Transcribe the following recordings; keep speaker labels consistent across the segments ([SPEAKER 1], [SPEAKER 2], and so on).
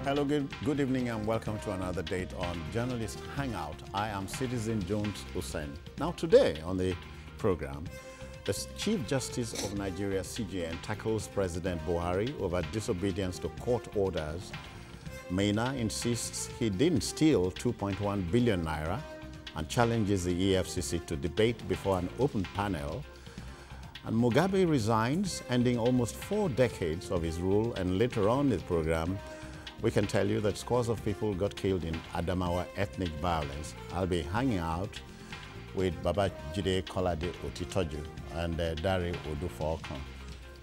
[SPEAKER 1] Hello, good evening and welcome to another date on Journalist Hangout. I am Citizen Jones Hussein. Now today on the program, the Chief Justice of Nigeria, CJN, tackles President Buhari over disobedience to court orders. Maina insists he didn't steal 2.1 billion naira and challenges the EFCC to debate before an open panel. And Mugabe resigns, ending almost 4 decades of his rule, and later on in the program, we can tell you that scores of people got killed in Adamawa ethnic violence. I'll be hanging out with Baba Jide Kolade Otitoju and Dari Odufokon.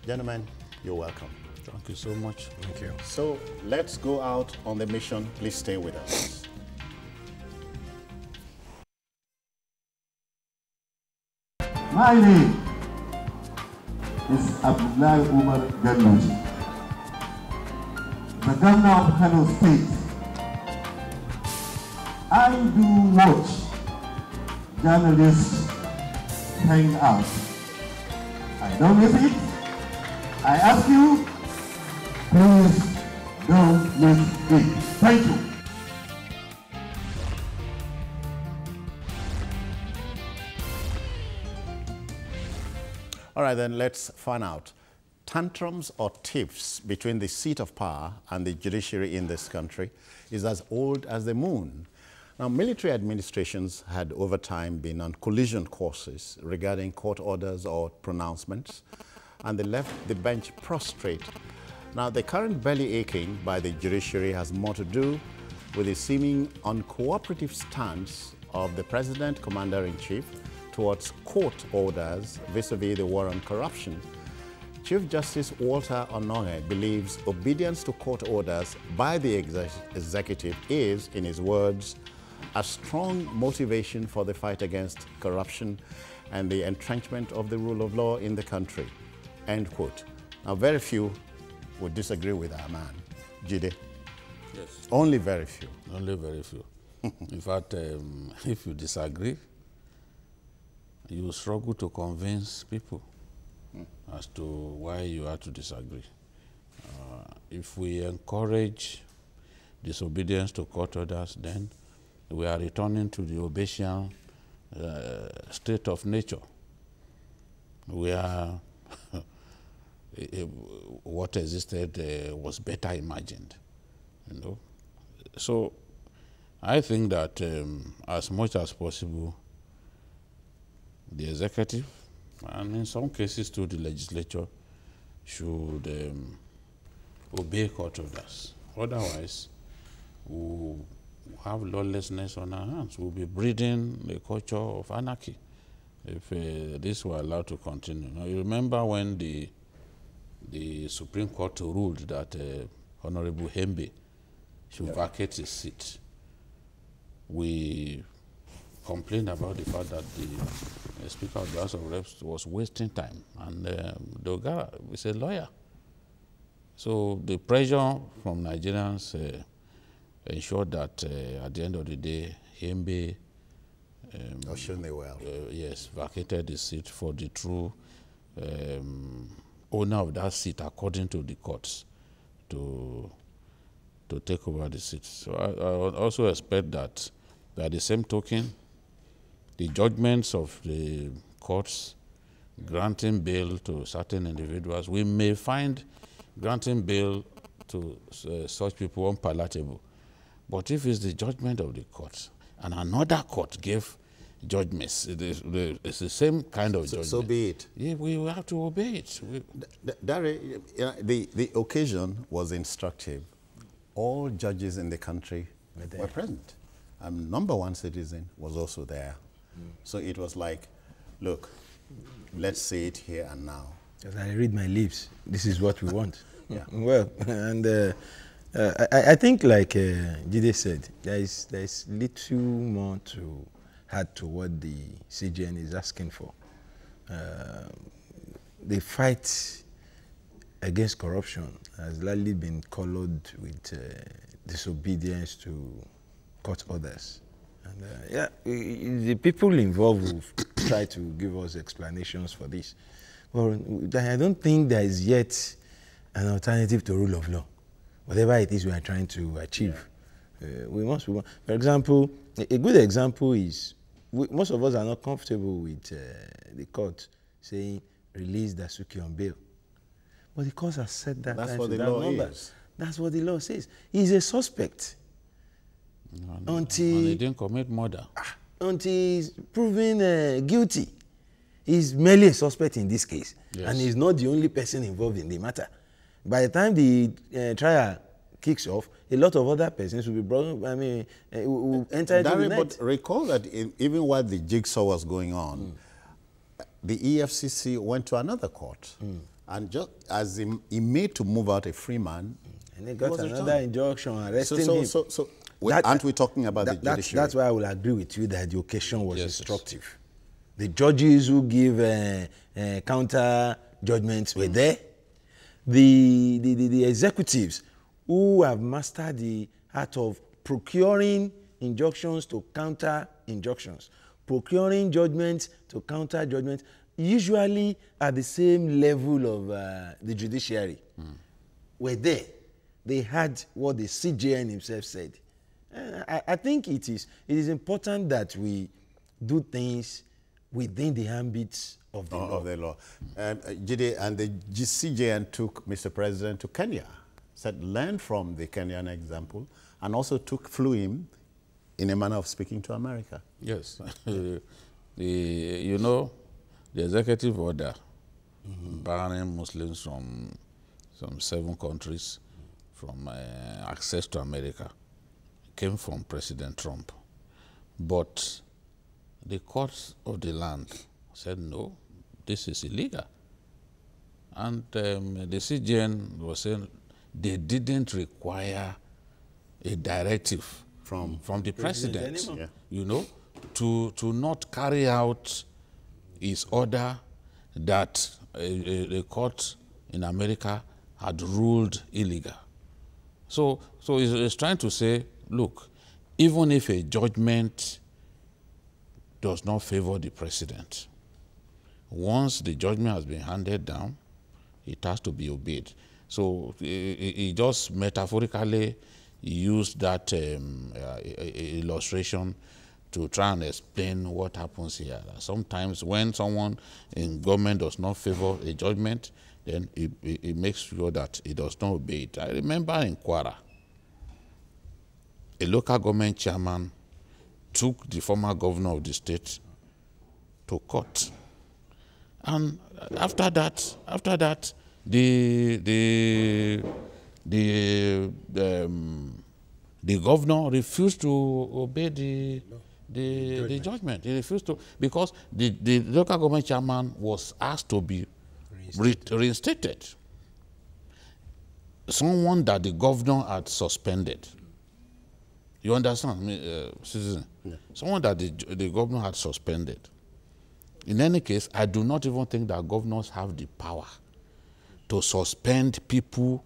[SPEAKER 1] Gentlemen, you're welcome.
[SPEAKER 2] Thank you so much.
[SPEAKER 3] Thank you.
[SPEAKER 1] So let's go out on the mission. Please stay with us.
[SPEAKER 4] My name is Abdulrasheed Agha, the governor of Kano State. I do watch journalists hang out. I don't miss it. I ask you, please don't miss it. Thank you.
[SPEAKER 1] All right, then let's find out. Tantrums or tiffs between the seat of power and the judiciary in this country is as old as the moon. Now, military administrations had over time been on collision courses regarding court orders or pronouncements, and they left the bench prostrate. Now, the current belly aching by the judiciary has more to do with the seeming uncooperative stance of the President, Commander-in-Chief, towards court orders vis-a-vis the war on corruption. Chief Justice Walter Ononye believes obedience to court orders by the executive is, in his words, a strong motivation for the fight against corruption and the entrenchment of the rule of law in the country. End quote. Now, very few would disagree with our man. Jide?
[SPEAKER 2] Yes.
[SPEAKER 1] Only very few.
[SPEAKER 2] Only very few. In fact, if you disagree, you struggle to convince people as to why you have to disagree. If we encourage disobedience to court orders, then we are returning to the Obesian state of nature, where what existed was better imagined. You know? So I think that as much as possible, the executive, and in some cases too the legislature, should obey court orders. Otherwise, we'll have lawlessness on our hands. We'll be breeding a culture of anarchy if this were allowed to continue. Now, you remember when the Supreme Court ruled that Honorable Hembe should vacate his seat. We complained about the fact that the Speaker of the House of Reps was wasting time, and Dogara is a lawyer. So the pressure from Nigerians ensured that at the end of the day, Hembe yes, vacated the seat for the true owner of that seat, according to the courts, to take over the seat. So I would also expect that by the same token, the judgments of the courts granting bail to certain individuals, we may find granting bail to such people unpalatable. But if it's the judgment of the courts and another court gave judgments, it's the same kind of judgment.
[SPEAKER 1] So be it.
[SPEAKER 2] Yeah, we will have to obey it.
[SPEAKER 1] Dari, the occasion was instructive. All judges in the country were present. #1 citizen was also there. So it was like, look, let's say it here and now.
[SPEAKER 3] As I read my lips, this is what we want.
[SPEAKER 1] Yeah.
[SPEAKER 3] Well, and I think, like Jide said, there is little more to add to what the CJN is asking for. The fight against corruption has largely been colored with disobedience to court orders. And yeah, the people involved will try to give us explanations for this. Well, I don't think there is yet an alternative to rule of law. whatever it is we are trying to achieve. We must. For example, a good example is most of us are not comfortable with the court saying release Dasuki on bail, but the court has said that.
[SPEAKER 1] That's what the law is.
[SPEAKER 3] That's what the law says. He's a suspect until
[SPEAKER 2] he didn't commit murder.
[SPEAKER 3] Until he's proven guilty. He's merely a suspect in this case, and he's not the only person involved in the matter. By the time the trial kicks off, a lot of other persons will be brought up, will enter into the net.
[SPEAKER 1] But recall that even while the jigsaw was going on, the EFCC went to another court, and just as he made to move out a free man,
[SPEAKER 3] and they got another injunction arresting him.
[SPEAKER 1] So aren't we talking about the judiciary?
[SPEAKER 3] That's why I will agree with you that the occasion was instructive. The judges who give counter judgments were there. The executives who have mastered the art of procuring injunctions to counter injunctions, procuring judgments to counter judgments, usually at the same level of the judiciary, were there. They had what the CJN himself said. I think it is important that we do things within the ambits of the law.
[SPEAKER 1] Jide, and the CJN took Mr. President to Kenya, said learn from the Kenyan example, and also flew him in a manner of speaking to America.
[SPEAKER 2] Yes. You know, the executive order banning Muslims from some 7 countries from access to America came from President Trump. But the courts of the land said, no, this is illegal. And the CJN was saying they didn't require a directive from the president, you know, to not carry out his order that the court in America had ruled illegal. So it's trying to say, look, even if a judgment does not favor the president, once the judgment has been handed down, it has to be obeyed. So he just metaphorically used that illustration to try and explain what happens here. Sometimes when someone in government does not favor a judgment, then it makes sure that he does not obey it. I remember in Kwara, a local government chairman took the former governor of the state to court. And after that, the governor refused to obey the judgment. He refused to, because the local government chairman was asked to be reinstated. Someone that the governor had suspended. You understand me, citizen? Yeah. Someone that the governor had suspended. In any case, I do not even think that governors have the power to suspend people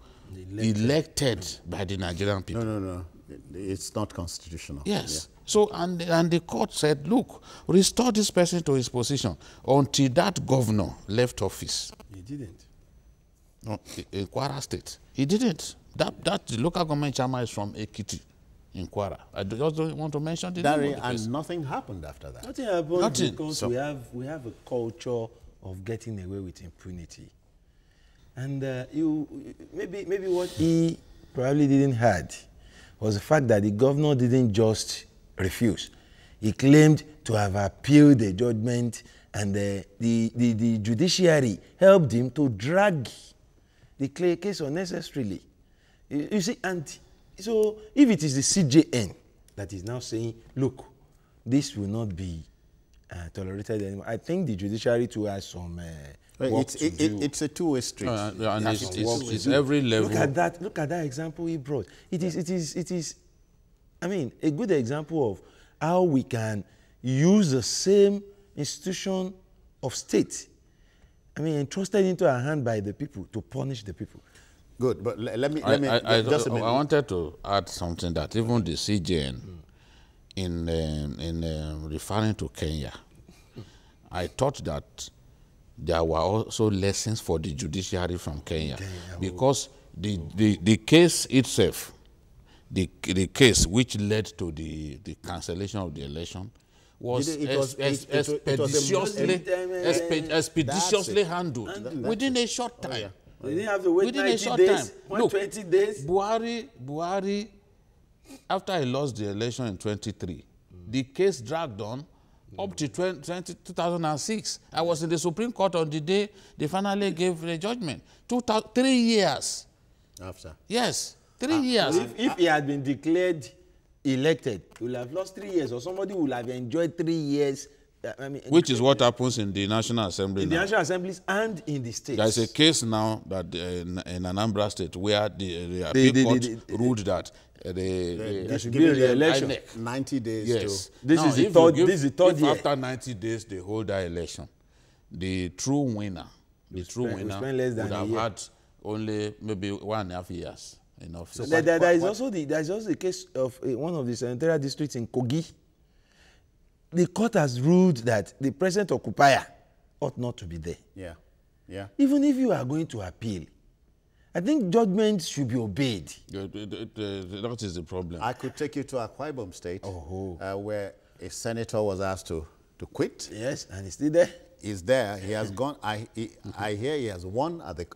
[SPEAKER 2] elected by the Nigerian people.
[SPEAKER 1] No. It's not constitutional.
[SPEAKER 2] Yes. Yeah. So, and the court said, look, restore this person to his position until that governor left office.
[SPEAKER 3] He didn't.
[SPEAKER 2] No, in Kwara State. He didn't. That the local government chairman is from Ekiti in Kwara. I just don't want to mention the name of the place.
[SPEAKER 1] And nothing happened after that.
[SPEAKER 3] Nothing happened because we have a culture of getting away with impunity. And maybe what he probably didn't had was the fact that the governor didn't just refuse. He claimed to have appealed the judgment, and the judiciary helped him to drag the case unnecessarily. You see, and so if it is the CJN that is now saying, look, this will not be tolerated anymore, I think the judiciary too has some work to do.
[SPEAKER 1] It's a two-way street.
[SPEAKER 2] And it's every level.
[SPEAKER 3] Look at that example he brought. It is, I mean, a good example of how we can use the same institution of state, I mean, entrusted into our hand by the people to punish the people.
[SPEAKER 1] Good, but let me
[SPEAKER 2] just a minute. I wanted to add something that even the CJN, in referring to Kenya, I thought that there were also lessons for the judiciary from Kenya, because the case itself, the case which led to the cancellation of the election was expeditiously handled within a short time.
[SPEAKER 3] Oh, yeah. They didn't have to wait 90 days, 120 days.
[SPEAKER 2] Buhari, after he lost the election in 23, the case dragged on up to 2006. I was in the Supreme Court on the day they finally gave the judgment. 3 years.
[SPEAKER 1] After?
[SPEAKER 2] Yes, 3 years.
[SPEAKER 3] If he had been declared elected, he would have lost 3 years, or somebody would have enjoyed 3 years.
[SPEAKER 2] Which is what happens in the National Assembly
[SPEAKER 3] in
[SPEAKER 2] now.
[SPEAKER 3] the National Assemblies and in the states.
[SPEAKER 2] There is a case now that in Anambra State where the appeal court ruled that
[SPEAKER 3] there should be a re-election.
[SPEAKER 1] 90 days.
[SPEAKER 2] Yes.
[SPEAKER 1] To
[SPEAKER 3] This is the third year.
[SPEAKER 2] After 90 days they hold that election, the true winner
[SPEAKER 3] would
[SPEAKER 2] have had only maybe 1.5 years in office.
[SPEAKER 3] So there's also the case of one of the senatorial districts in Kogi. The court has ruled that the present occupier ought not to be there.
[SPEAKER 1] Yeah, yeah.
[SPEAKER 3] Even if you are going to appeal, I think judgments should be obeyed.
[SPEAKER 2] That is the problem.
[SPEAKER 1] I could take you to Akwa Ibom State, where a senator was asked to quit.
[SPEAKER 3] Yes, and he's still there.
[SPEAKER 1] He's there. He has gone. I hear he has won at the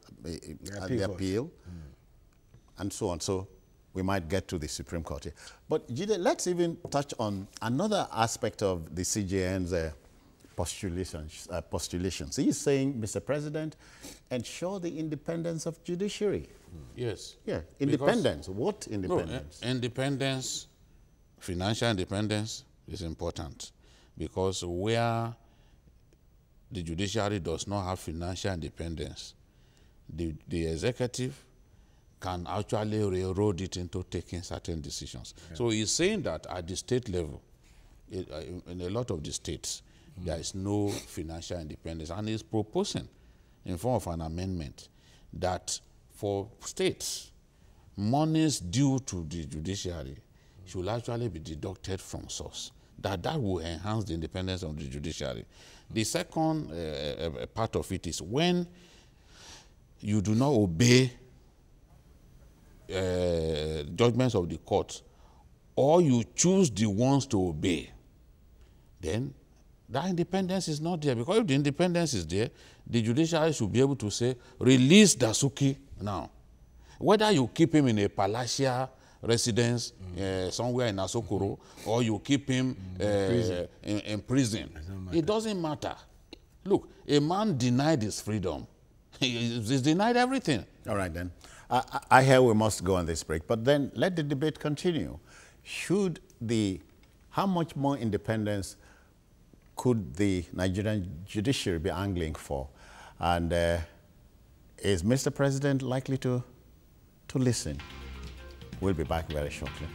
[SPEAKER 1] appeal, and so on. So we might get to the Supreme Court here. But Jide, let's even touch on another aspect of the CJN's postulations. He's saying, Mr. President, ensure the independence of judiciary.
[SPEAKER 2] Yes.
[SPEAKER 1] Yeah, independence. What independence?
[SPEAKER 2] No, independence, financial independence is important, because where the judiciary does not have financial independence, the executive can actually railroad it into taking certain decisions. Yeah. So he's saying that at the state level, in a lot of the states, there is no financial independence. And he's proposing, in form of an amendment, that for states, monies due to the judiciary should actually be deducted from source. That will enhance the independence of the judiciary. The second part of it is when you do not obey judgments of the court, or you choose the ones to obey, then that independence is not there. Because if the independence is there, the judiciary should be able to say, release Dasuki now. Whether you keep him in a palatial residence somewhere in Asokoro, or you keep him in prison, it doesn't matter. Look, a man denied his freedom. He's denied everything.
[SPEAKER 1] All right, then. I hear we must go on this break, but then let the debate continue. How much more independence could the Nigerian judiciary be angling for? And is Mr. President likely to listen? We'll be back very shortly.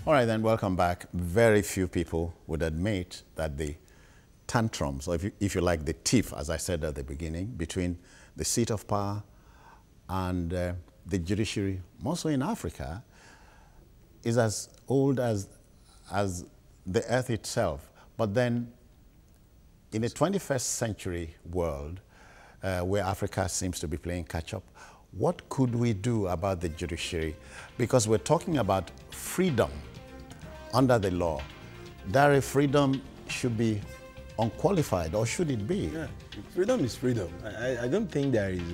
[SPEAKER 1] All right, then, welcome back. Very few people would admit that the tantrums, or if you like, the tiff, as I said at the beginning, between the seat of power and the judiciary, mostly in Africa, is as old as the earth itself. But then, in the 21st century world, where Africa seems to be playing catch-up, what could we do about the judiciary? Because we're talking about freedom under the law. That freedom should be unqualified, or should it be?
[SPEAKER 3] Yeah, freedom is freedom. I don't think there is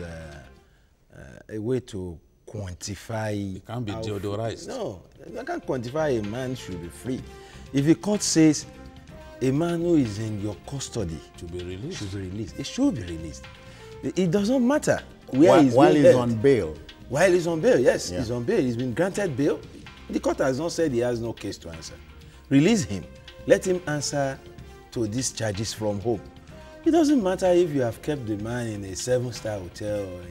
[SPEAKER 3] a way to quantify.
[SPEAKER 2] It can't be deodorized.
[SPEAKER 3] No, I can't quantify a man should be free. If the court says a man who is in your custody
[SPEAKER 2] To be released.
[SPEAKER 3] should be released, it should be released. It doesn't matter where
[SPEAKER 1] While
[SPEAKER 3] being
[SPEAKER 1] he's
[SPEAKER 3] held.
[SPEAKER 1] on bail.
[SPEAKER 3] While he's on bail, yes,
[SPEAKER 1] Yeah.
[SPEAKER 3] he's on bail. He's been granted bail. The court has not said he has no case to answer. Release him. Let him answer to these charges from home. It doesn't matter if you have kept the man in a 7-star hotel or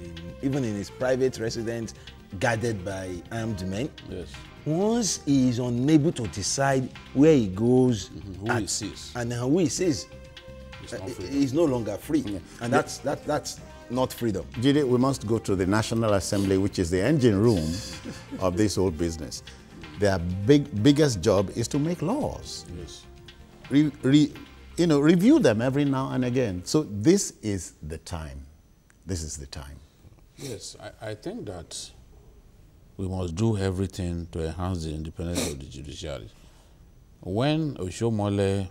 [SPEAKER 3] even in his private residence guarded by armed men.
[SPEAKER 2] Yes.
[SPEAKER 3] Once he is unable to decide where he goes
[SPEAKER 2] Who he sees.
[SPEAKER 3] and who he sees, he's no longer free. And that's not freedom.
[SPEAKER 1] Jide, we must go to the National Assembly, which is the engine room of this whole business. Their biggest job is to make laws.
[SPEAKER 2] Yes.
[SPEAKER 1] Review them every now and again. So this is the time. This is the time.
[SPEAKER 2] Yes, I think that we must do everything to enhance the independence of the judiciary. When Oshomole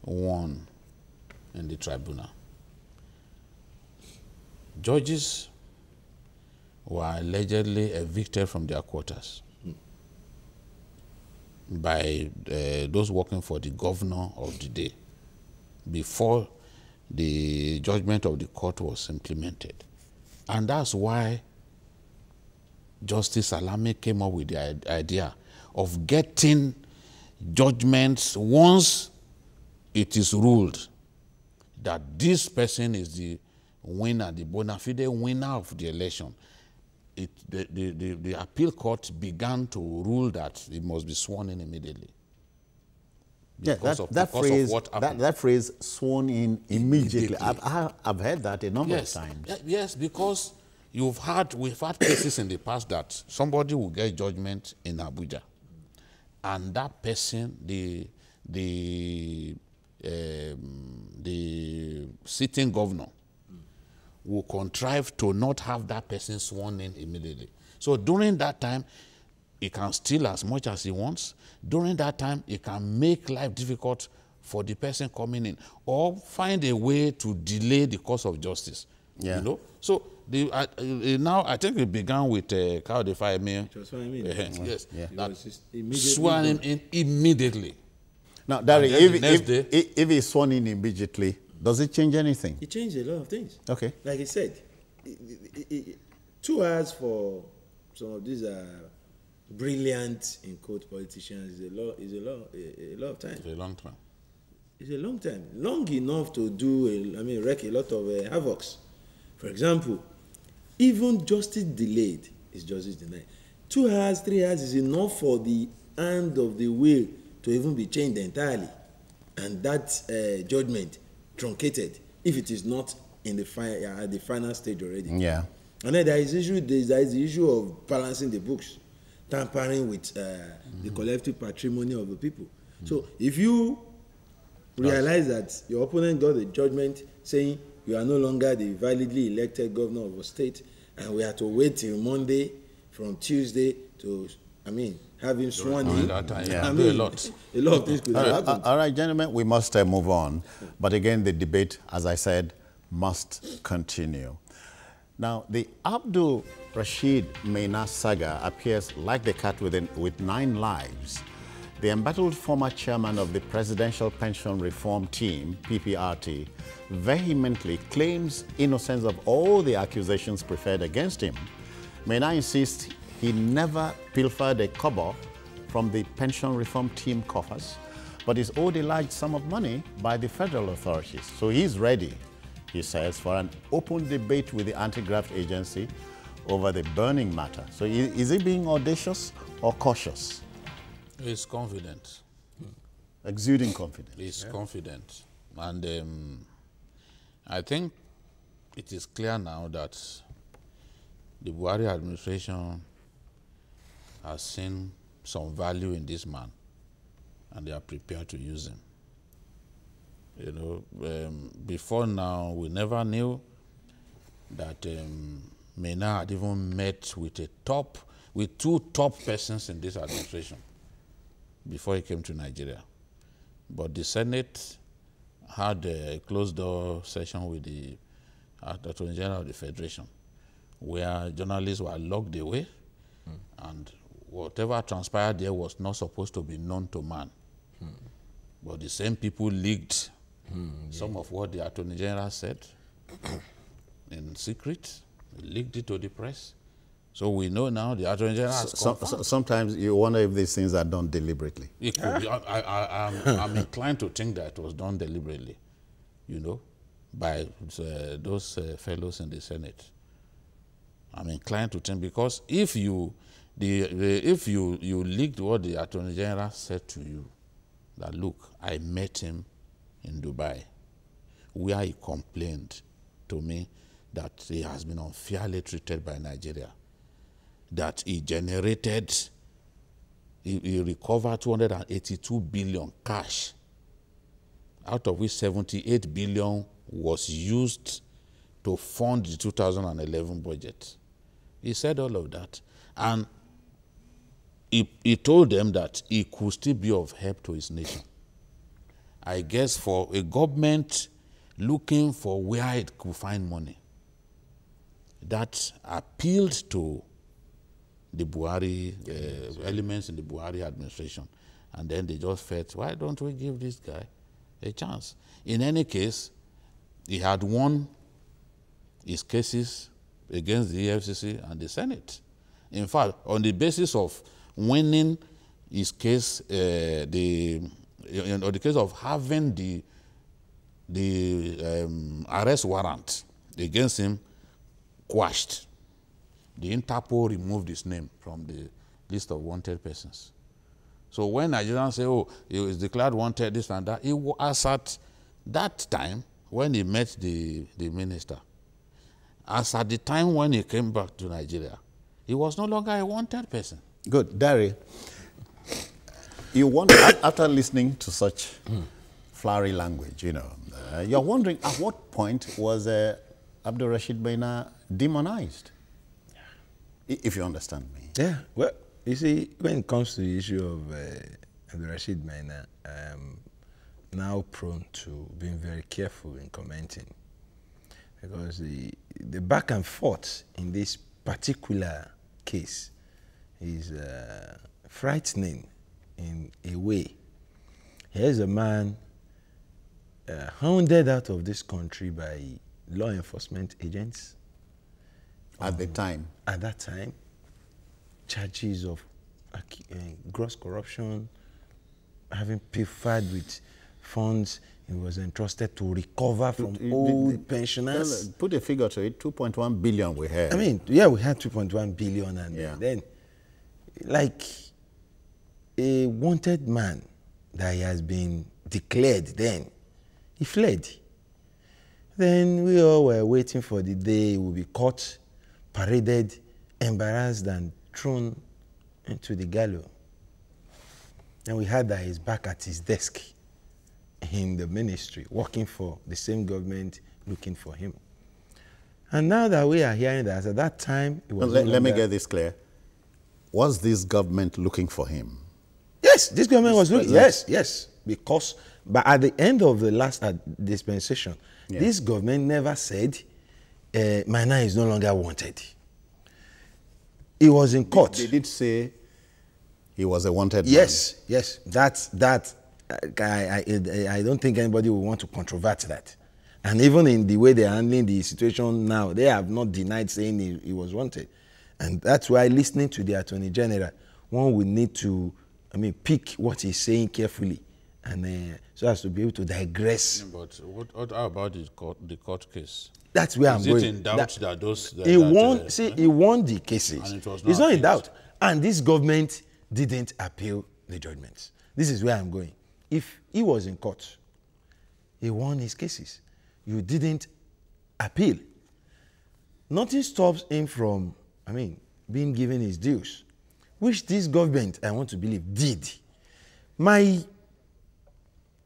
[SPEAKER 2] won in the tribunal, judges were allegedly evicted from their quarters by those working for the governor of the day before the judgment of the court was implemented. And that's why Justice Salami came up with the idea of getting judgments once it is ruled that this person is the winner, the bona fide winner of the election. The appeal court began to rule that he must be sworn in immediately.
[SPEAKER 1] Yeah, that phrase, sworn in immediately. I've heard that a number of times.
[SPEAKER 2] Yes, because we've had cases in the past that somebody will get judgment in Abuja, and that person, the sitting governor, will contrive to not have that person sworn in immediately. So during that time, he can steal as much as he wants. During that time, he can make life difficult for the person coming in, or find a way to delay the course of justice.
[SPEAKER 1] Yeah.
[SPEAKER 2] You know? So now I think it began with Kao de Faime.
[SPEAKER 3] It was Faime.
[SPEAKER 2] Yes.
[SPEAKER 1] Yeah.
[SPEAKER 2] Sworn him in immediately.
[SPEAKER 1] Now, Dari,
[SPEAKER 2] if
[SPEAKER 1] he's sworn in immediately, does it change anything?
[SPEAKER 3] It changed a lot of things.
[SPEAKER 1] Okay.
[SPEAKER 3] Like I said, 2 hours for some of these brilliant, in quote, politicians is a lot of time.
[SPEAKER 2] It's a long time.
[SPEAKER 3] It's a long time. Long enough to wreak a lot of havocs. For example, even justice delayed is justice denied. 2 hours, 3 hours is enough for the hand of the will to even be changed entirely. And that judgment truncated if it is not in at the final stage already.
[SPEAKER 1] Yeah.
[SPEAKER 3] And then there is the issue of balancing the books, tampering with the collective patrimony of the people. So if you realize that your opponent got a judgment saying you are no longer the validly elected governor of a state, and we have to wait till Monday from Tuesday to, have him sworn in.
[SPEAKER 2] A lot.
[SPEAKER 3] A lot of things could have happened.
[SPEAKER 1] All right, gentlemen, we must move on. But again, the debate, as I said, must continue. Now, the AbdulRasheed Agha saga appears like the cat with 9 lives. The embattled former chairman of the Presidential Pension Reform Team, PPRT, vehemently claims innocence of all the accusations preferred against him. Agha insists he never pilfered a kobo from the Pension Reform Team coffers, but is owed a large sum of money by the federal authorities. So he's ready, he says, for an open debate with the anti-graft agency over the burning matter. So is he being audacious or cautious?
[SPEAKER 2] He's confident.
[SPEAKER 1] Exuding confidence.
[SPEAKER 2] He's confident. And I think it is clear now that the Buhari administration has seen some value in this man, and they are prepared to use him. You know, before now, we never knew that Mena had even met with two top persons in this administration before he came to Nigeria. But the Senate had a closed-door session with the Attorney General of the Federation, where journalists were locked away, and whatever transpired there was not supposed to be known to man. But the same people leaked some of what the Attorney General said in secret, leaked it to the press. So we know now the Attorney General has
[SPEAKER 1] sometimes you wonder if these things are done deliberately.
[SPEAKER 2] It could be. I'm inclined to think that it was done deliberately, you know, by those fellows in the Senate. I'm inclined to think, because if you leaked what the Attorney General said to you, that look, I met him in Dubai, where he complained to me that he has been unfairly treated by Nigeria, that he generated, he recovered 282 billion cash, out of which 78 billion was used to fund the 2011 budget. He said all of that. And he told them that he could still be of help to his nation. I guess for a government looking for where it could find money, that appealed to the Buhari, elements in the Buhari administration. And then they just felt, why don't we give this guy a chance? In any case, he had won his cases against the EFCC and the Senate. In fact, on the basis of winning his case, on the case of having the arrest warrant against him quashed, the Interpol removed his name from the list of wanted persons. So when Nigerians say, oh, he was declared wanted, this and that, as at that time, when he met the minister, as at the time when he came back to Nigeria, he was no longer a wanted person.
[SPEAKER 1] Good. Dari, you wonder, after listening to such flowery language, you know, you're wondering at what point was AbdulRasheed Agha demonized? If you understand me.
[SPEAKER 3] Yeah, well, you see, when it comes to the issue of AbdulRasheed Agha, I am now prone to being very careful in commenting, because the back and forth in this particular case is frightening in a way. Here's a man hounded out of this country by law enforcement agents.
[SPEAKER 1] At the time?
[SPEAKER 3] At that time, charges of gross corruption, having pilfered with funds he was entrusted to recover from old pensioners.
[SPEAKER 1] Put a figure to it, 2.1 billion we had.
[SPEAKER 3] I mean, yeah, we had 2.1 billion, and then, like a wanted man that he has been declared then, he fled. Then we all were waiting for the day he would be caught, paraded, embarrassed, and thrown into the gallows. And we heard that he's back at his desk in the ministry, working for the same government, looking for him. And now that we are hearing that, at that time, it was
[SPEAKER 1] let me get this clear. Was this government looking for him?
[SPEAKER 3] Yes, this government was looking. Yes, because but at the end of the last dispensation, this government never said Maina is no longer wanted. He was in court.
[SPEAKER 1] They did say he was a wanted man.
[SPEAKER 3] Yes. I don't think anybody will want to controvert that. And even in the way they're handling the situation now, they have not denied saying he was wanted. And that's why listening to the Attorney General, one will need to, pick what he's saying carefully, and so as to be able to digress.
[SPEAKER 2] But what about the court case?
[SPEAKER 3] That's where I'm going.
[SPEAKER 2] Is it in doubt that those...
[SPEAKER 3] He won the cases.
[SPEAKER 2] And it was
[SPEAKER 3] it's not in doubt. And this government didn't appeal the judgments. This is where I'm going. If he was in court, he won his cases. You didn't appeal. Nothing stops him from, being given his dues, which this government, I want to believe, did. My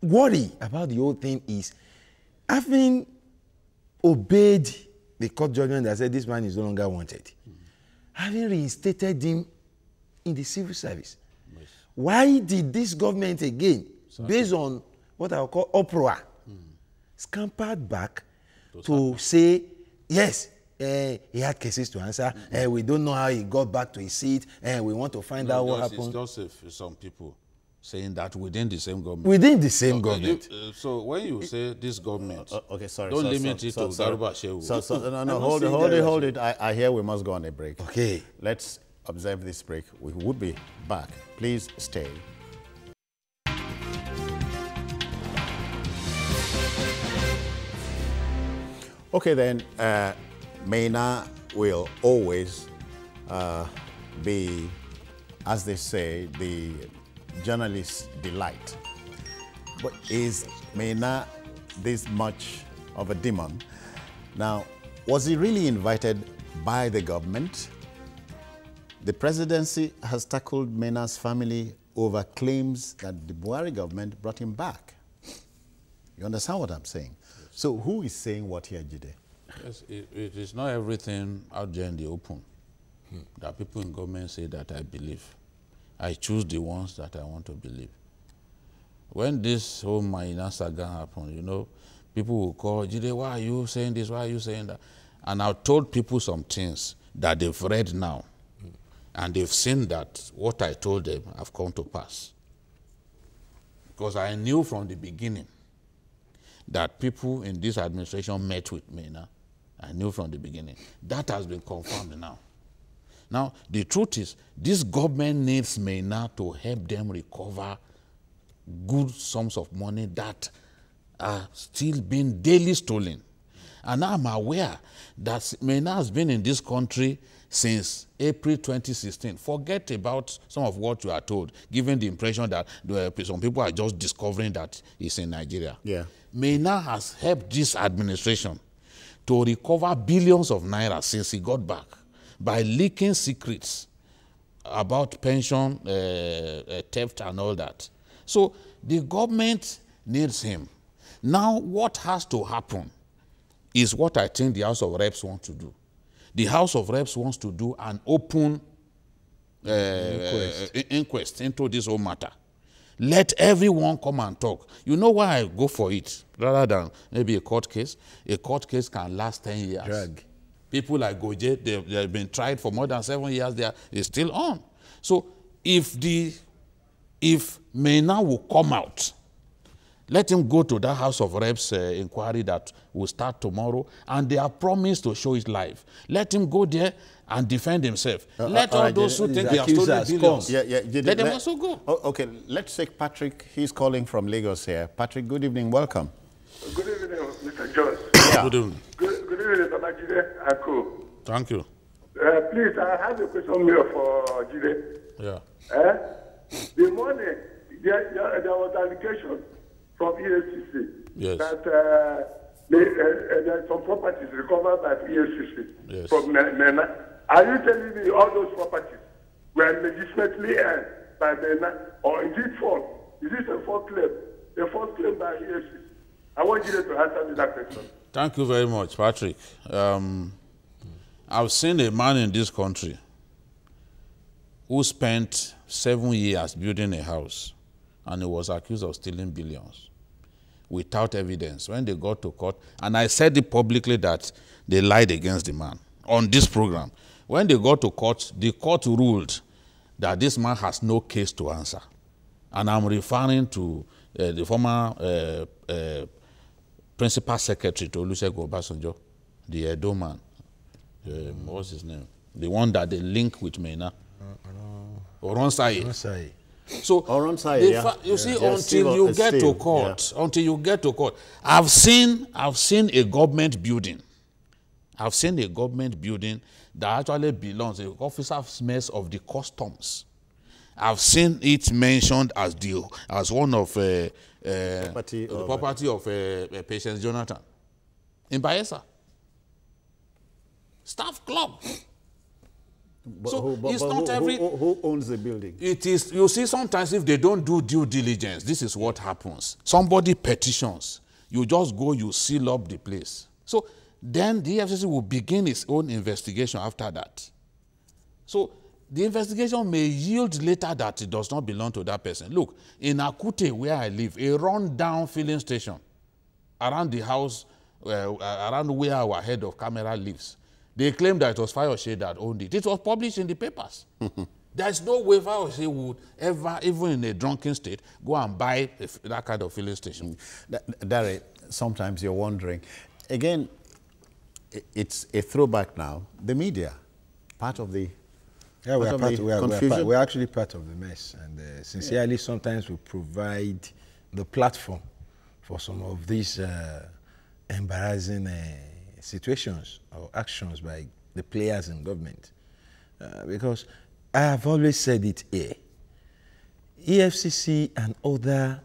[SPEAKER 3] worry about the whole thing is, having obeyed the court judgment that said this man is no longer wanted, having reinstated him in the civil service, why did this government again, based on what I will call uproar, scampered back to say, yes, he had cases to answer, we don't know how he got back to his seat, and we want to find out what happened.
[SPEAKER 2] It's just some people saying that within the same government.
[SPEAKER 3] Within the same government.
[SPEAKER 2] So when you say this government,
[SPEAKER 1] okay, sorry.
[SPEAKER 2] don't limit it to Garuba Shehu.
[SPEAKER 1] No, hold it. I hear we must go on a break.
[SPEAKER 3] Okay.
[SPEAKER 1] Let's observe this break. We will be back. Please stay. Okay, then, MENA will always be, as they say, the journalist's delight. But is MENA this much of a demon? Now, was he really invited by the government? The presidency has tackled MENA's family over claims that the Buhari government brought him back. You understand what I'm saying? Yes. So who is saying what here, Jide?
[SPEAKER 2] Yes, it is not everything out there in the open that people in government say that I believe. I choose the ones that I want to believe. When this whole Maina saga happened, you know, people will call, Jide, why are you saying this? Why are you saying that? And I've told people some things that they've read now. And they've seen that what I told them have come to pass. Because I knew from the beginning that people in this administration met with me. I knew from the beginning. That has been confirmed now. Now, the truth is, this government needs MENA to help them recover good sums of money that are still being daily stolen. And I'm aware that MENA has been in this country since April 2016. Forget about some of what you are told, given the impression that some people are just discovering that it's in Nigeria.
[SPEAKER 1] Yeah.
[SPEAKER 2] MENA has helped this administration to recover billions of naira since he got back by leaking secrets about pension theft and all that. So the government needs him. Now what has to happen is what I think the House of Reps want to do. The House of Reps wants to do an open inquest into this whole matter. Let everyone come and talk. You know why I go for it rather than maybe a court case? A court case can last 10 years.
[SPEAKER 3] Drag.
[SPEAKER 2] People like Goje, they've been tried for more than 7 years. They're still on. So if MENA will come out, let him go to that House of Reps inquiry that will start tomorrow, and they have promised to show it live. Let him go there and defend himself. Let all those who think they have stolen billions, let them also go.
[SPEAKER 1] Okay, let's take Patrick. He's calling from Lagos here. Patrick, good evening. Welcome.
[SPEAKER 5] Good evening, Mr. Jones.
[SPEAKER 1] Yeah.
[SPEAKER 2] Good evening.
[SPEAKER 5] Good evening, Mr. Jide and co.
[SPEAKER 2] Thank you.
[SPEAKER 5] Please, I have a question here for Jide.
[SPEAKER 2] Yeah.
[SPEAKER 5] The morning, there was allegation from EFCC that there are some properties recovered by EFCC from MENA. Are you telling me all those properties were legitimately earned by MENA, or indeed false? Is this a false claim? A false claim by EFCC? I want you to answer me that question.
[SPEAKER 2] Thank you very much, Patrick. I've seen a man in this country who spent 7 years building a house, and he was accused of stealing billions without evidence. When they got to court, and I said it publicly that they lied against the man on this program. When they got to court, the court ruled that this man has no case to answer. And I'm referring to the former principal secretary to Olusegun Obasanjo, the Edo man. What's his name? The one that they link with MENA. Oronsai. So you see, until you get to court, I've seen a government building. I've seen a government building that actually belongs to the officers of the customs. I've seen it mentioned as one of the property of Patience Jonathan in Bayelsa. Staff club.
[SPEAKER 1] Who owns the building?
[SPEAKER 2] It is, you see, sometimes if they don't do due diligence, this is what happens. Somebody petitions. You just go, you seal up the place. So then the EFCC will begin its own investigation after that. So the investigation may yield later that it does not belong to that person. Look, in Akute, where I live, a run-down filling station around the house, around where our head of camera lives, they claim that it was Fayose that owned it. It was published in the papers. There's no way he would ever, even in a drunken state, go and buy that kind of filling station.
[SPEAKER 1] Dari, sometimes you're wondering, again, it's a throwback now, the media, part of the
[SPEAKER 3] Yeah, we're actually part of the mess, and sincerely, sometimes we provide the platform for some of these embarrassing situations or actions by the players in government. Because I have always said it here, EFCC and other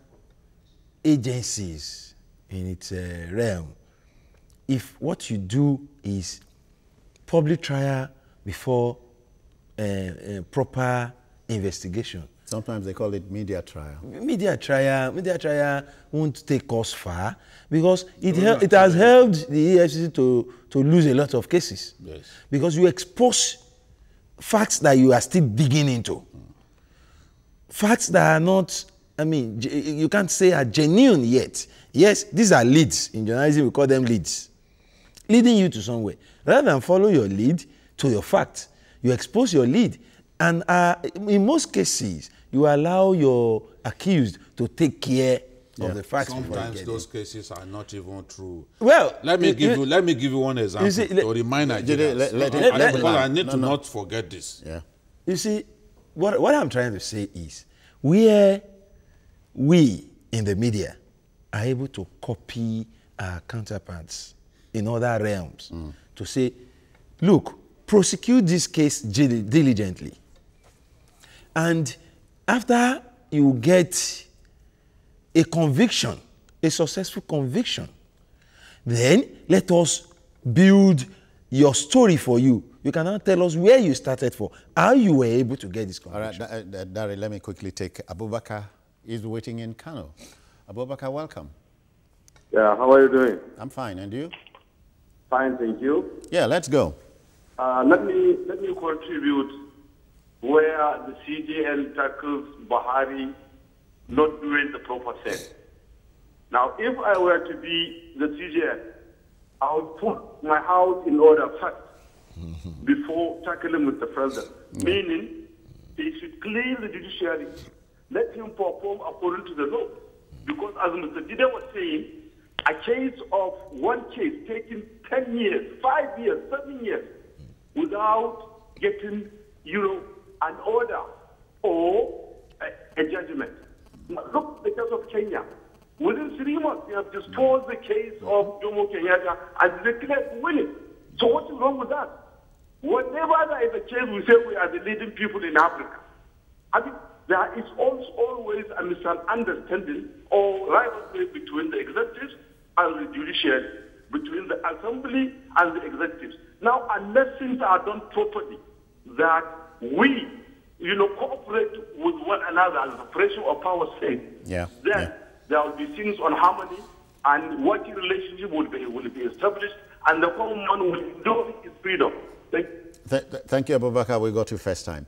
[SPEAKER 3] agencies in its realm, if what you do is public trial before proper investigation.
[SPEAKER 1] Sometimes they call it media trial.
[SPEAKER 3] Media trial won't take us far because it has helped the EFCC to lose a lot of cases.
[SPEAKER 2] Yes.
[SPEAKER 3] Because you expose facts that you are still digging into. Facts that are not, I mean, you can't say are genuine yet. Yes, these are leads. In journalism, we call them leads. Leading you to somewhere. Rather than follow your lead to your fact, you expose your lead. And in most cases, you allow your accused to take care of the facts.
[SPEAKER 2] Sometimes those cases are not even true.
[SPEAKER 3] Well,
[SPEAKER 2] let me give you one example to remind Nigerians. I need to not forget this.
[SPEAKER 1] Yeah.
[SPEAKER 3] You see, what I'm trying to say is, where we in the media are able to copy our counterparts in other realms to say, look, prosecute this case diligently. And after you get a conviction, a successful conviction, then let us build your story for you. You can now tell us where you started for, how you were able to get this conviction.
[SPEAKER 1] All right, Dari, let me quickly take Abubakar. He's waiting in Kano. Abubakar, welcome.
[SPEAKER 5] Yeah, how are you doing?
[SPEAKER 1] I'm fine, and you?
[SPEAKER 5] Fine, thank you.
[SPEAKER 1] Yeah, let's go.
[SPEAKER 5] Let me contribute where the CJN tackles Buhari not doing the proper thing. Now, if I were to be the CJN, I would put my house in order first before tackling with the president. Meaning, he should clear the judiciary, let him perform according to the law. Because as Mr. Dida was saying, a case of one case taking 10 years, 5 years, 7 years, without getting, an order or a judgment. Now, look at the case of Kenya. Within 3 months, they have disposed the case of Jomo Kenyatta and declared winning. So what is wrong with that? Whenever there is a case, we say we are the leading people in Africa. I think there is always a misunderstanding or rivalry between the executives and the judiciary, between the assembly and the executives. Now, unless things are done properly, that we, cooperate with one another as the pressure of power says, then there will be things on harmony and working relationship will be established and the common man will enjoy his freedom.
[SPEAKER 1] Thank you, Abubakar. We got you first time.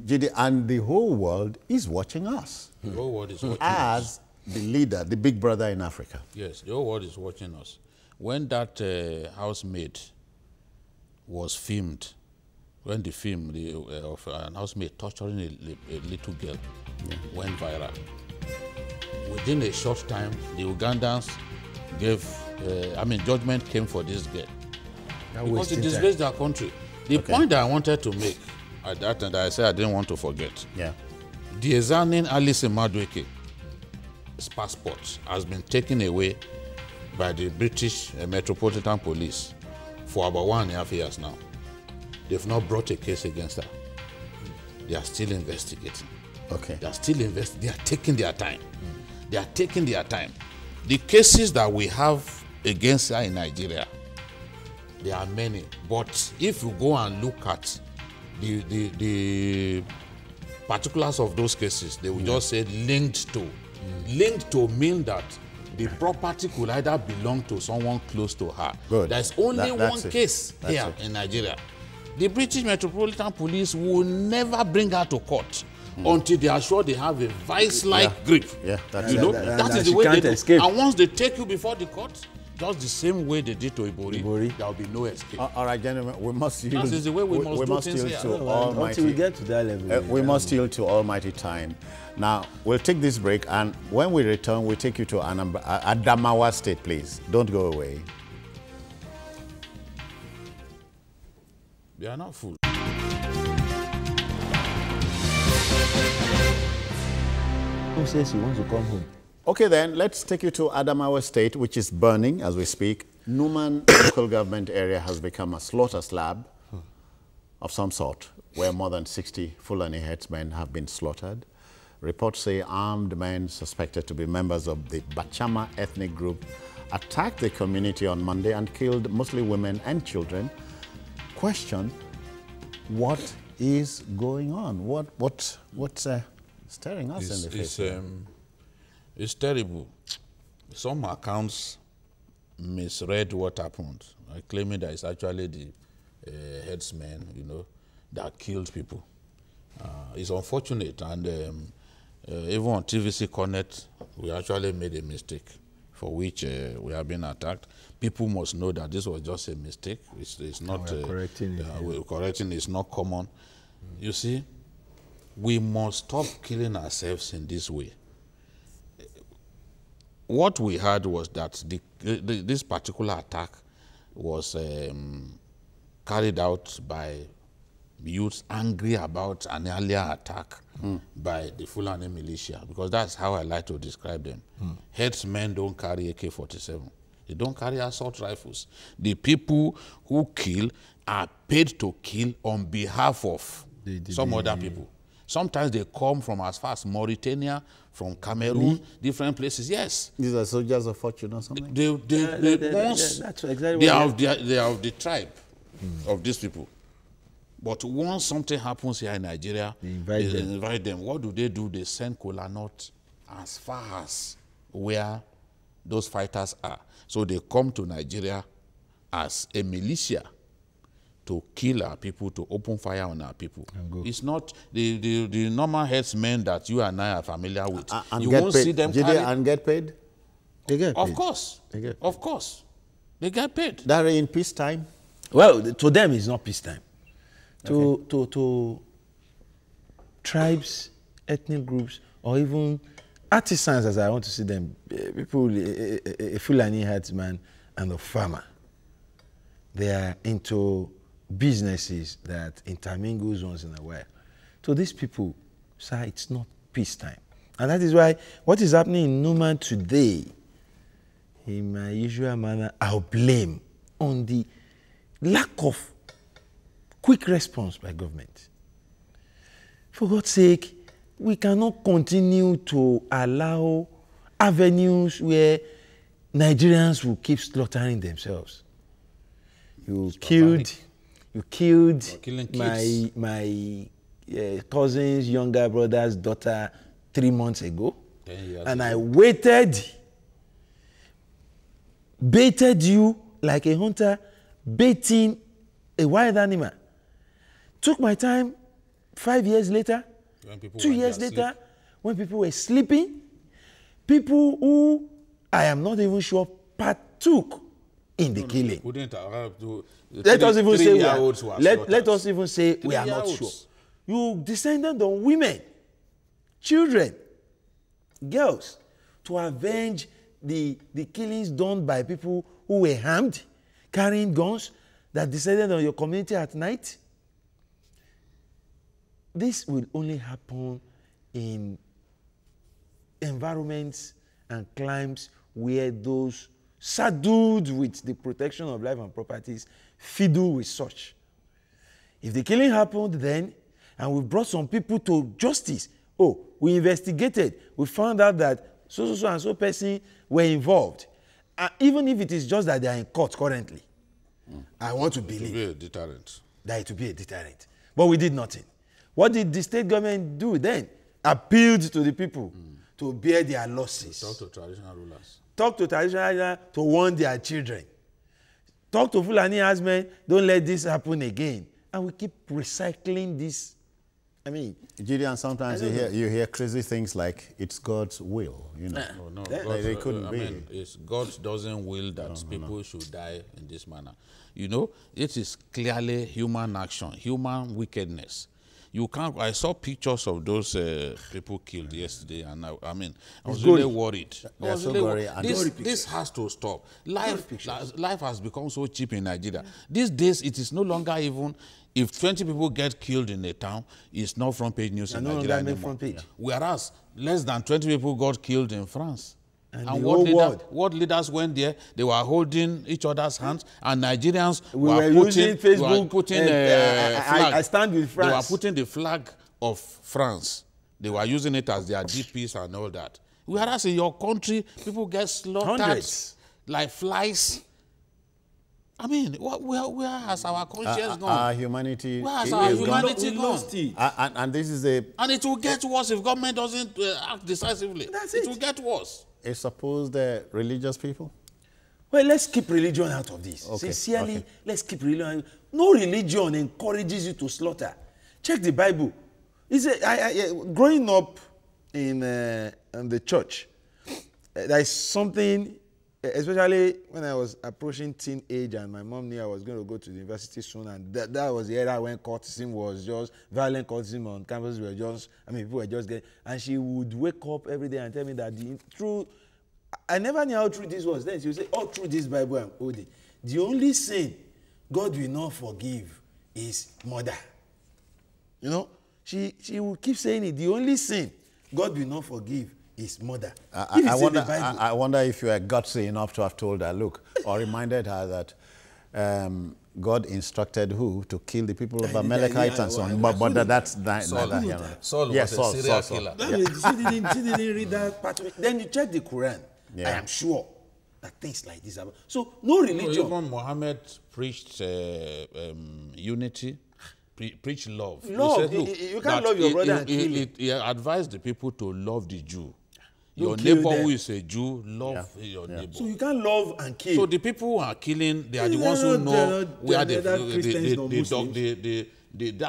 [SPEAKER 1] Jide, and the whole world is watching us.
[SPEAKER 2] The whole world is watching
[SPEAKER 1] as the leader, the big brother in Africa.
[SPEAKER 2] Yes, the whole world is watching us. When that housemaid was filmed, when the film of an housemaid torturing a little girl went viral, within a short time, the Ugandans gave, judgment came for this girl. Because it disgraced their country. The point that I wanted to make at that time that I said I didn't want to forget.
[SPEAKER 1] Yeah.
[SPEAKER 2] The Ezanin Alice Madueke's passport has been taken away by the British Metropolitan Police for about 1.5 years now. They've not brought a case against her. They are still investigating.
[SPEAKER 1] Okay.
[SPEAKER 2] They are still investigating. They are taking their time. They are taking their time. The cases that we have against her in Nigeria, there are many. But if you go and look at the particulars of those cases, they will just say linked to. Linked to mean that the property could either belong to someone close to her.
[SPEAKER 1] Good.
[SPEAKER 2] There's only one case here in Nigeria. The British Metropolitan Police will never bring her to court until they are sure they have a vice-like grip.
[SPEAKER 1] Yeah,
[SPEAKER 2] that is the way they do. And once they take you before the court, just the same way they did to Ibori. There will be no escape.
[SPEAKER 1] All right, gentlemen, we must yield.
[SPEAKER 2] That is the way we must do things
[SPEAKER 1] to Almighty.
[SPEAKER 3] Until we get to that level.
[SPEAKER 1] We must yield to Almighty time. Now, we'll take this break, and when we return, we'll take you to Adamawa State, please. Don't go away.
[SPEAKER 2] They are not full.
[SPEAKER 3] Who says he wants to come home?
[SPEAKER 1] Okay, then, let's take you to Adamawa State, which is burning as we speak. Numan local government area has become a slaughter slab of some sort, where more than 60 Fulani headsmen have been slaughtered. Reports say armed men suspected to be members of the Bachama ethnic group attacked the community on Monday and killed mostly women and children. Question, what is going on? What's staring us in the face?
[SPEAKER 2] It's terrible. Some accounts misread what happened, claiming that it's actually the headsmen, that killed people. It's unfortunate, and even on TVC Connect, we actually made a mistake for which we have been attacked. People must know that this was just a mistake. It's not
[SPEAKER 3] correcting it.
[SPEAKER 2] We're correcting. It's not common. You see, we must stop killing ourselves in this way. What we heard was that this particular attack was carried out by youths angry about an earlier attack by the Fulani militia, because that's how I like to describe them. Headsmen don't carry AK-47. They don't carry assault rifles. The people who kill are paid to kill on behalf of some other people. Sometimes they come from as far as Mauritania, from Cameroon, different places. Yes.
[SPEAKER 1] These are soldiers of fortune or something?
[SPEAKER 3] That's exactly
[SPEAKER 2] they are of the tribe of these people. But once something happens here in Nigeria, they invite them. What do? They send kola nut as far as where those fighters are. So they come to Nigeria as a militia to kill our people, to open fire on our people. It's not the normal headsmen that you and I are familiar with.
[SPEAKER 1] And
[SPEAKER 2] you
[SPEAKER 1] get
[SPEAKER 2] won't
[SPEAKER 1] paid.
[SPEAKER 2] see them
[SPEAKER 1] and get paid?
[SPEAKER 3] They get paid.
[SPEAKER 2] Of course. Of course. They get paid.
[SPEAKER 1] That in peacetime?
[SPEAKER 3] Well, to them it's not peacetime. To tribes, ethnic groups, or even artisans, as I want to see them, people, a Fulani herdsman and a farmer, they are into businesses that intermingles once in a while. To these people, sir, it's not peacetime. And that is why what is happening in Numan today, in my usual manner, I'll blame on the lack of quick response by government. For God's sake, we cannot continue to allow avenues where Nigerians will keep slaughtering themselves. You killed my cousin's younger brother's daughter 3 months ago, and I baited you like a hunter baiting a wild animal. Took my time 5 years later, 2 years later, when people were sleeping, people who I am not even sure partook in the killing. Let us even say we are not sure. You descended on women, children, girls, to avenge the killings done by people who were armed, carrying guns, that descended on your community at night. This will only happen in environments and climes where those saddled with the protection of life and properties fiddle with such. If the killing happened then, and we brought some people to justice, we investigated, we found out that so and so person were involved, even if it is just that they are in court currently, I want to believe
[SPEAKER 2] it will be a deterrent.
[SPEAKER 3] That it will be a deterrent. But we did nothing. What did the state government do then? Appealed to the people to bear their losses.
[SPEAKER 2] Talk to traditional rulers.
[SPEAKER 3] Talk to traditional rulers to warn their children. Talk to Fulani herdsmen, don't let this happen again. And we keep recycling this I mean,
[SPEAKER 1] Gideon, sometimes you hear crazy things like it's God's will, you know.
[SPEAKER 2] No,
[SPEAKER 1] They couldn't be.
[SPEAKER 2] mean, God doesn't will that people should die in this manner. You know, it is clearly human action, human wickedness. You can't. I saw pictures of those people killed yesterday, and I was really worried.
[SPEAKER 1] They are so gory.
[SPEAKER 2] This has to stop. Life has become so cheap in Nigeria. These days, it is no longer even. If 20 people get killed in a town, it's not front page news in Nigeria anymore.
[SPEAKER 3] Front page.
[SPEAKER 2] Whereas less than 20 people got killed in France.
[SPEAKER 3] And
[SPEAKER 2] what leaders went there, they were holding each other's hands, and Nigerians
[SPEAKER 3] were using Facebook. I stand with France.
[SPEAKER 2] They were putting the flag of France. They were using it as their DPs and all that. Whereas in your country, people get slaughtered like flies. I mean, where has our conscience gone?
[SPEAKER 1] Our humanity.
[SPEAKER 2] Where has our humanity gone?
[SPEAKER 1] And this is a.
[SPEAKER 2] And it will get worse if government doesn't act decisively. It will get worse.
[SPEAKER 1] It's supposed the religious people?
[SPEAKER 3] Well, let's keep religion out of this.
[SPEAKER 1] Okay.
[SPEAKER 3] Sincerely, let's keep religion. No religion encourages you to slaughter. Check the Bible. Growing up in the church, there is something, especially when I was approaching teenage and my mom knew I was going to go to the university soon, and that was the era when courtesim was just, violent courtesim on campus were just, people were just getting, and she would wake up every day and tell me that I never knew how true this was. Then she would say, all through this Bible I'm holding, the only sin God will not forgive is murder. You know, she will keep saying it, the only sin God will not forgive is murder.
[SPEAKER 1] I wonder if you are gutsy enough to have told her, look, or reminded her that God instructed who to kill the people of Amalekites and so on. But that's neither here.
[SPEAKER 2] Saul was a serial killer.
[SPEAKER 3] She didn't read that part of it. Then you check the Quran. I am sure that things like this happen. So no religion.
[SPEAKER 2] Even Muhammad preached unity. Preach love.
[SPEAKER 3] Love.
[SPEAKER 2] He said,
[SPEAKER 3] you can't love your brother and kill him.
[SPEAKER 2] He advised the people to love the Jew. Your neighbor who is a Jew, love your neighbor.
[SPEAKER 3] So you can't love and kill.
[SPEAKER 2] So the people who are killing, they are the ones who know where that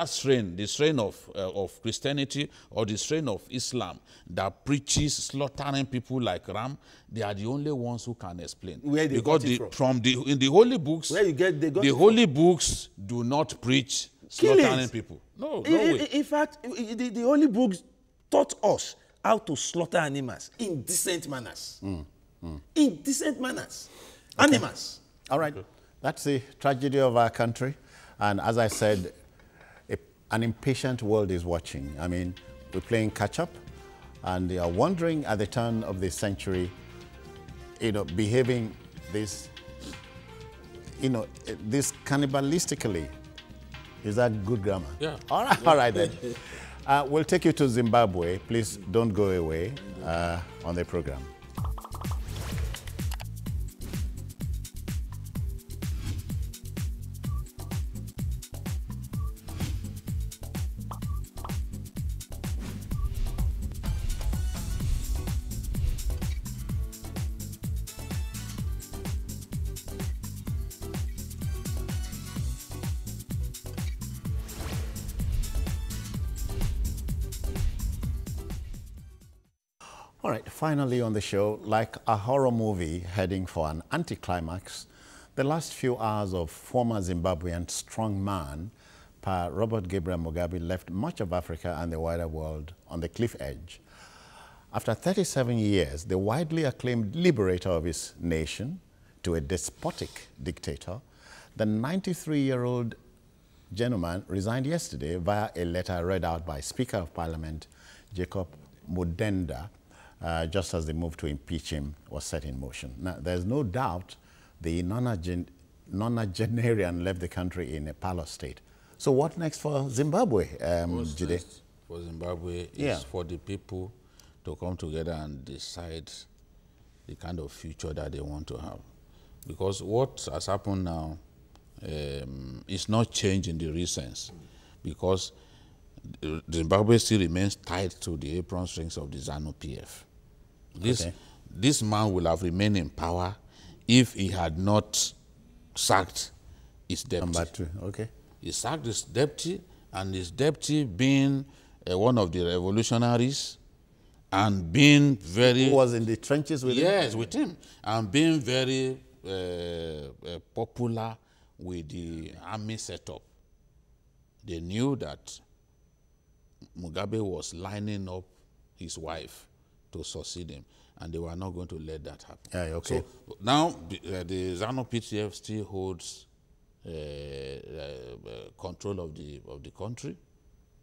[SPEAKER 2] strain of Christianity or the strain of Islam that preaches slaughtering people like ram, they are the only ones who can explain.
[SPEAKER 3] Where they
[SPEAKER 2] because in the holy books, the holy books do not preach slaughtering people. No way.
[SPEAKER 3] In fact, the holy books taught us how to slaughter animals in decent manners. In decent manners. Okay. Animals.
[SPEAKER 1] All right. That's the tragedy of our country. And as I said, an impatient world is watching. I mean, we're playing catch-up, and they are wondering at the turn of the century, behaving this cannibalistically. Is that good grammar?
[SPEAKER 2] Yeah.
[SPEAKER 1] All right then. We'll take you to Zimbabwe. Please don't go away on the program. All right, finally on the show, like a horror movie heading for an anticlimax, the last few hours of former Zimbabwean strongman, Pa Robert Gabriel Mugabe, left much of Africa and the wider world on the cliff edge. After 37 years, the widely acclaimed liberator of his nation to a despotic dictator, the 93-year-old gentleman resigned yesterday via a letter read out by Speaker of Parliament Jacob Mudenda, just as the move to impeach him was set in motion. Now, there's no doubt the nonagenarian left the country in a parlous state. So what next for Zimbabwe, Jide?
[SPEAKER 2] For Zimbabwe is for the people to come together and decide the kind of future that they want to have. Because what has happened now is not change in the real sense. Because Zimbabwe still remains tied to the apron strings of the ZANU-PF. This man will have remained in power if he had not sacked his deputy.
[SPEAKER 1] Okay.
[SPEAKER 2] He sacked his deputy, and his deputy being one of the revolutionaries, and being very...
[SPEAKER 1] Who was in the trenches with him?
[SPEAKER 2] Yes, with him. And being very popular with the army setup. They knew that Mugabe was lining up his wife to succeed him, and they were not going to let that happen.
[SPEAKER 1] Yeah, okay.
[SPEAKER 2] So now the ZANU-PF still holds control of the country.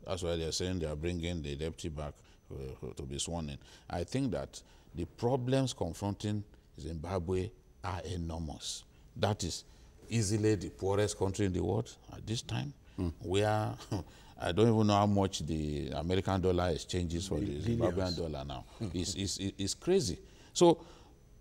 [SPEAKER 2] That's why they're saying they are bringing the deputy back to be sworn in. I think that the problems confronting Zimbabwe are enormous. That is easily the poorest country in the world at this time. Where I don't even know how much the American dollar exchanges for the Zimbabwean dollar now. It's crazy. So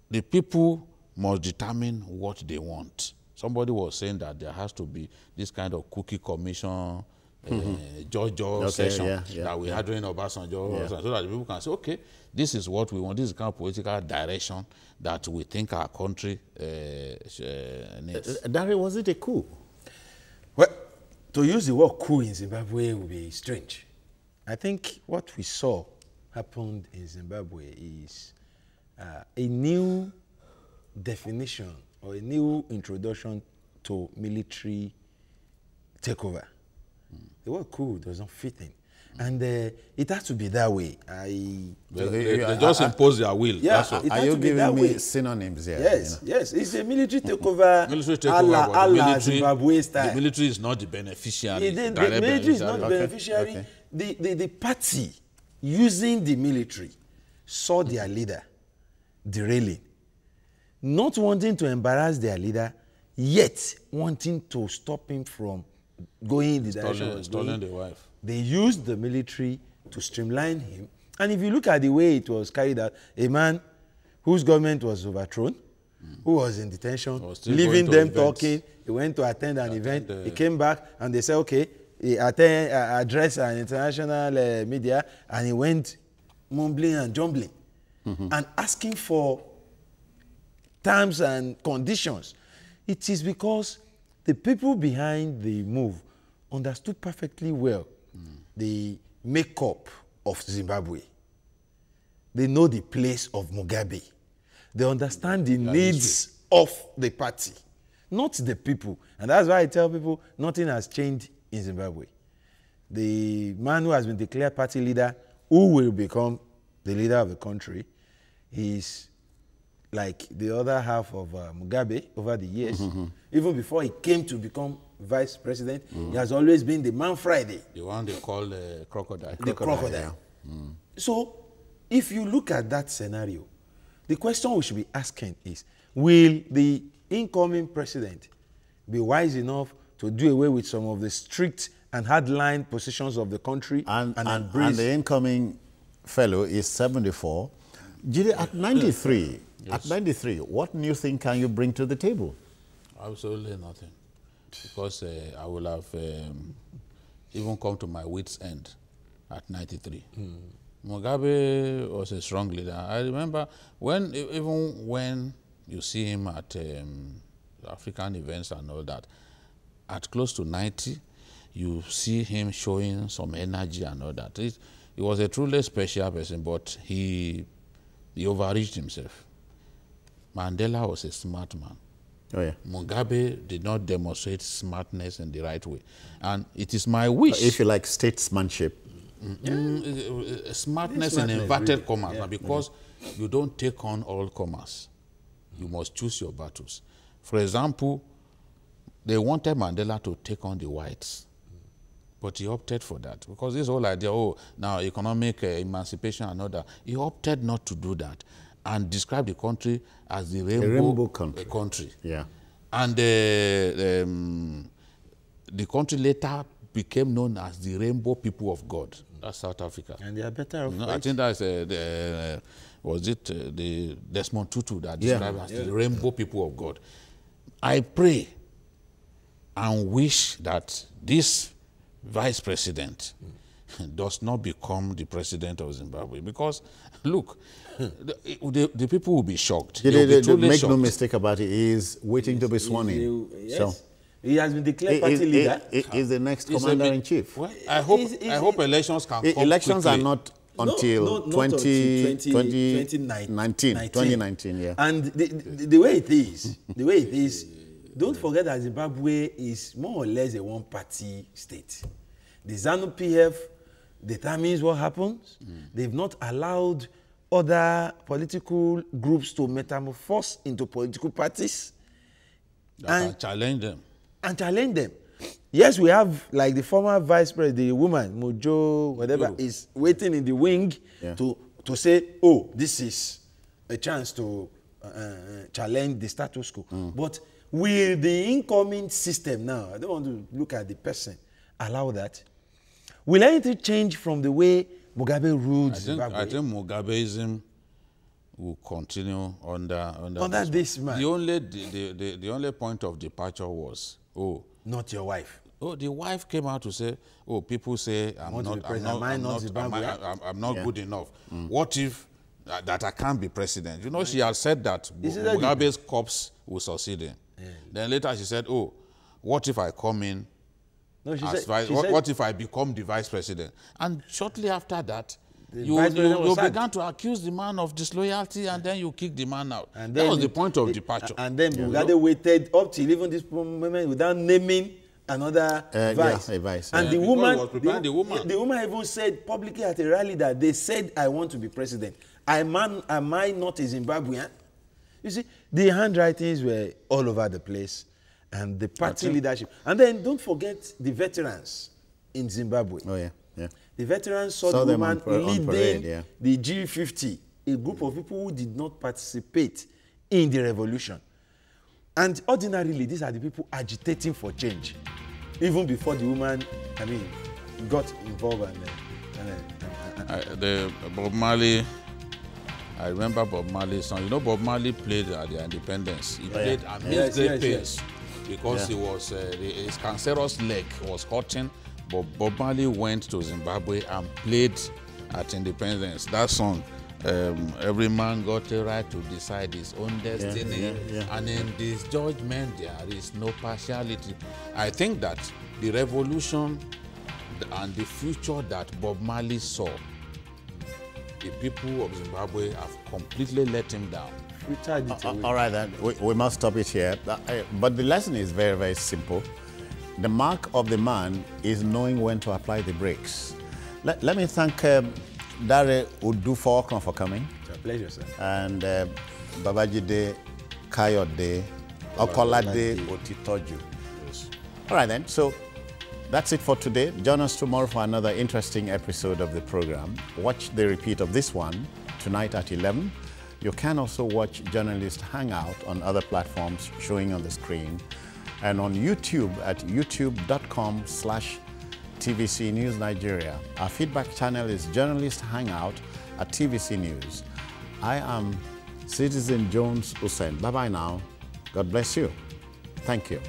[SPEAKER 2] the people must determine what they want. Somebody was saying that there has to be this kind of cookie commission, Jojo session that we had during Obasanjo, so that the people can say, okay, this is what we want, this is the kind of political direction that we think our country needs.
[SPEAKER 1] Dari, was it a coup?
[SPEAKER 3] Well, to use the word coup in Zimbabwe would be strange. I think what we saw happened in Zimbabwe is a new definition or a new introduction to military takeover. The word coup doesn't fit in. And it has to be that way.
[SPEAKER 2] They just impose their will.
[SPEAKER 3] Yeah,
[SPEAKER 1] are you giving me synonyms here?
[SPEAKER 3] Yes, you know? Yes. It's a military takeover, Zimbabwe style.
[SPEAKER 2] The military is not the beneficiary.
[SPEAKER 3] The military is not the beneficiary. Okay. The party using the military saw their leader derailing, not wanting to embarrass their leader, yet wanting to stop him from going in the direction.
[SPEAKER 2] Stolen the wife.
[SPEAKER 3] They used the military to streamline him. And if you look at the way it was carried out, a man whose government was overthrown, who was in detention, leaving them talking, he went to attend an event, he came back and they said, okay, he addressed an international media, and he went mumbling and jumbling and asking for terms and conditions. It is because the people behind the move understood perfectly well the makeup of Zimbabwe. They know the place of Mugabe. They understand the needs of the party, not the people. And that's why I tell people nothing has changed in Zimbabwe. The man who has been declared party leader, who will become the leader of the country, is like the other half of Mugabe over the years. Even before he came to become vice president, he has always been the man Friday.
[SPEAKER 2] The one they call crocodile.
[SPEAKER 3] The crocodile. So, if you look at that scenario, the question we should be asking is, will the incoming president be wise enough to do away with some of the strict and hardline positions of the country and
[SPEAKER 1] the incoming fellow is 74. At 93, at 93, what new thing can you bring to the table?
[SPEAKER 2] Absolutely nothing. Because I will have even come to my wit's end at 93. Mugabe was a strong leader. I remember even when you see him at African events and all that, at close to 90, you see him showing some energy and all that. He was a truly special person, but he overreached himself. Mandela was a smart man.
[SPEAKER 1] Oh, yeah.
[SPEAKER 2] Mugabe did not demonstrate smartness in the right way. And it is my wish.
[SPEAKER 1] If you like statesmanship.
[SPEAKER 2] Smartness in inverted commas, because you don't take on all commas. You must choose your battles. For example, they wanted Mandela to take on the whites, but he opted for that. Because this whole idea, now economic emancipation and all that, he opted not to do that and described the country as the rainbow country.
[SPEAKER 1] Yeah.
[SPEAKER 2] And the country later became known as the Rainbow People of God. That's South Africa.
[SPEAKER 3] And they are better off.
[SPEAKER 2] I think that's was it the Desmond Tutu that described as the Rainbow People of God. I pray and wish that this vice president does not become the president of Zimbabwe, because look, the people will be shocked.
[SPEAKER 1] Make no mistake about it, he is waiting to be sworn in.
[SPEAKER 3] Yes. He has been declared party leader.
[SPEAKER 1] Is the next commander-in-chief.
[SPEAKER 2] Well, I hope elections can come
[SPEAKER 1] elections
[SPEAKER 2] quickly.
[SPEAKER 1] are not until 2019, yeah.
[SPEAKER 3] And the way it is, don't forget that Zimbabwe is more or less a one-party state. The ZANU-PF determines what happens. They've not allowed other political groups to metamorphose into political parties.
[SPEAKER 2] And challenge them.
[SPEAKER 3] Yes, we have, like the former vice president, the woman, Mojo, whatever, is waiting in the wing to say, oh, this is a chance to challenge the status quo. But will the incoming system now, I don't want to look at the person, allow that? Will anything change from the way Mugabe ruled Zimbabwe?
[SPEAKER 2] I think Mugabeism will continue under
[SPEAKER 3] this man.
[SPEAKER 2] The only point of departure was,
[SPEAKER 3] not your wife.
[SPEAKER 2] The wife came out to say, people say I'm not good enough. What if that I can't be president? You know, she had said that Mugabe's corpse will succeed him. Then later she said, what if I come in? What if I become the vice president? And shortly after that, you began to accuse the man of disloyalty, and then you kick the man out. And that was the point of departure.
[SPEAKER 3] And then Mugabe waited up till even this moment without naming another vice.
[SPEAKER 1] A vice.
[SPEAKER 3] And the woman even said publicly at a rally that they said, I want to be president. Am I not a Zimbabwean? You see, the handwritings were all over the place, and the party leadership. And then don't forget the veterans in Zimbabwe.
[SPEAKER 1] Oh, yeah.
[SPEAKER 3] The veterans saw the woman leading the G50, a group of people who did not participate in the revolution. And ordinarily, these are the people agitating for change, even before the woman, got involved.
[SPEAKER 2] The Bob Marley, I remember Bob Marley's song. You know, Bob Marley played at the independence. He played amazing pace because he was his cancerous leg was hurting. But Bob Marley went to Zimbabwe and played at independence. That song, every man got a right to decide his own destiny. And in this judgment, there is no partiality. I think that the revolution and the future that Bob Marley saw, the people of Zimbabwe have completely let him down.
[SPEAKER 1] All right, then. We must stop it here. But the lesson is very, very simple. The mark of the man is knowing when to apply the brakes. Let me thank Dare Udufo for coming.
[SPEAKER 3] It's a pleasure, sir.
[SPEAKER 1] And Babajide Kayode Okolade Otitoju. Yes. All right, then. So that's it for today. Join us tomorrow for another interesting episode of the program. Watch the repeat of this one tonight at 11. You can also watch Journalist Hangout on other platforms showing on the screen, and on YouTube at youtube.com/TVC News Nigeria. Our feedback channel is Journalist Hangout at TVC News. I am Citizen Jones Hussein. Bye-bye now. God bless you. Thank you.